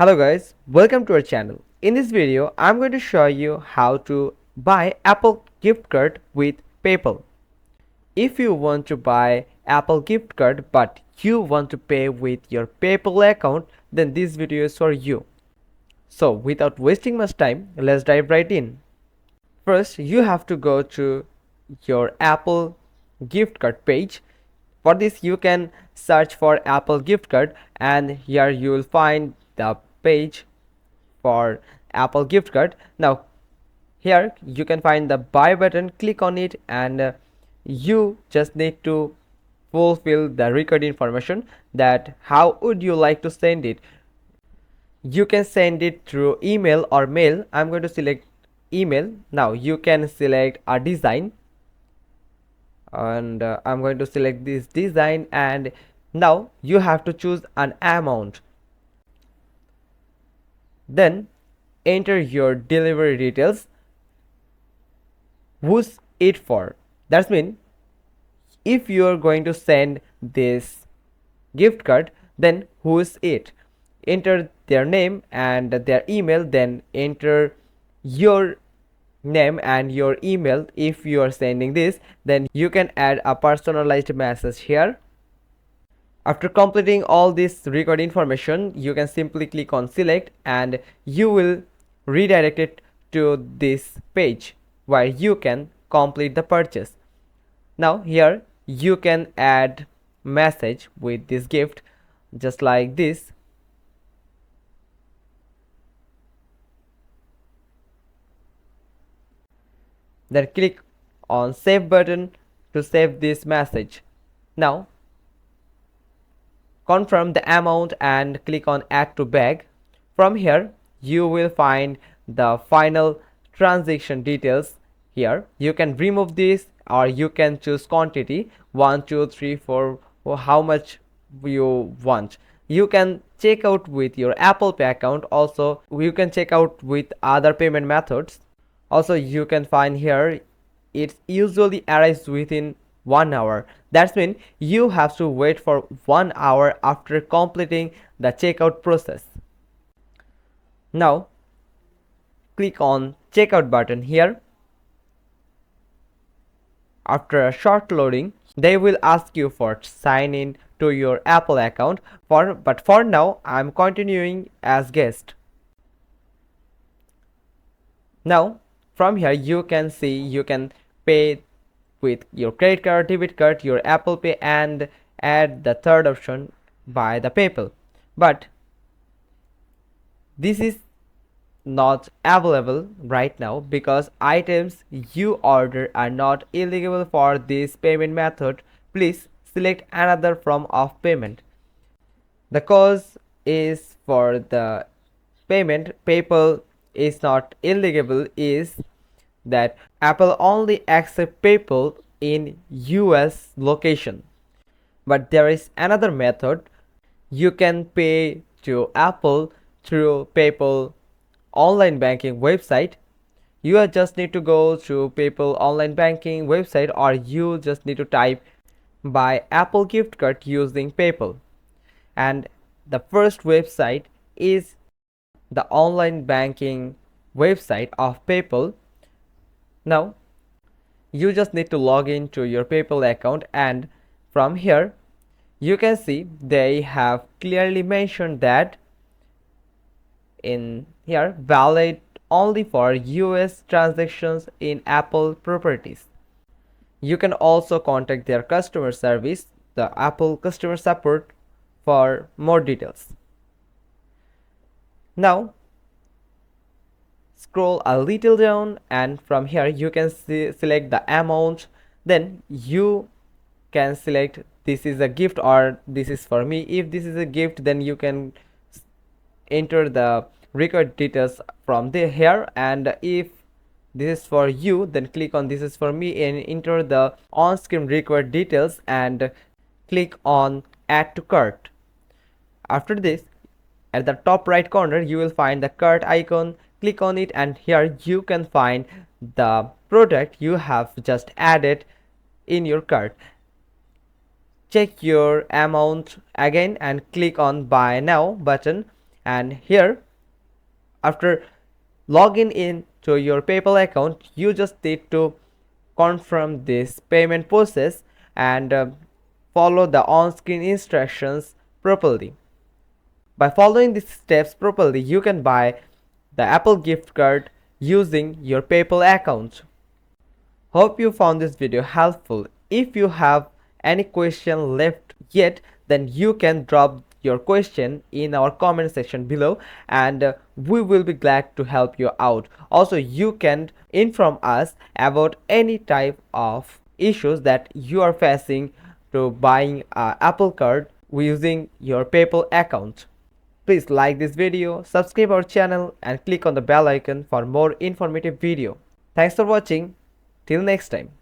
Hello guys, welcome to our channel. In this video, I'm going to show you how to buy Apple gift card with PayPal. If you want to buy Apple gift card but you want to pay with your PayPal account, then this video is for you. So without wasting much time, let's dive right in. First, you have to go to your Apple gift card page. For this, you can search for Apple gift card, and here you will find the page for Apple gift card. Now here you can find the buy button, click on it, and you just need to fulfill the required information that how would you like to send it. You can send it through email or mail. I'm going to select email. Now you can select a design, and I'm going to select this design, and now you have to choose an amount. Then enter your delivery details. Who's it for? That's mean if you are going to send this gift card, then who's it? Enter their name and their email, then enter your name and your email. If you are sending this, then you can add a personalized message here. After completing all this record information, you can simply click on select and you will redirect it to this page where you can complete the purchase. Now here you can add message with this gift just like this. Then click on save button to save this message. Now confirm the amount and click on add to bag. From here you will find the final transaction details. Here you can remove this or you can choose quantity 1 2 3 4 or how much you want. You can check out with your Apple Pay account. Also you can check out with other payment methods. Also you can find here it usually arrives within 1 hour. That means you have to wait for 1 hour after completing the checkout process. Now click on checkout button here. After a short loading, they will ask you for sign in to your Apple account, but for now I'm continuing as guest. Now from here you can see you can pay with your credit card, debit card, your Apple Pay, and add the third option by the PayPal. But this is not available right now because items you order are not eligible for this payment method. Please select another form of payment. The cause is for the payment PayPal is not eligible is that Apple only accepts PayPal in US location. But there is another method. You can pay to Apple through PayPal online banking website. You just need to go to PayPal online banking website, or you just need to type buy Apple gift card using PayPal, and the first website is the online banking website of PayPal. Now you just need to log into your PayPal account, and from here you can see they have clearly mentioned that in here valid only for US transactions in Apple properties. You can also contact their customer service, the Apple customer support, for more details. Now scroll a little down, and from here you can select the amount. Then you can select this is a gift or this is for me. If this is a gift, then you can enter the record details from here, and if this is for you, then click on this is for me and enter the on-screen record details and click on add to cart. After this, at the top right corner you will find the cart icon. Click on it, and here you can find the product you have just added in your cart. Check your amount again and click on buy now button. And here, after logging in to your PayPal account, you just need to confirm this payment process and follow the on-screen instructions properly. By following these steps properly, you can buy the Apple gift card using your PayPal account. Hope you found this video helpful. If you have any question left yet, then you can drop your question in our comment section below, and we will be glad to help you out. Also, you can inform us about any type of issues that you are facing to buying a Apple card using your PayPal account. Please like this video, subscribe our channel and click on the bell icon for more informative video. Thanks for watching. Till next time.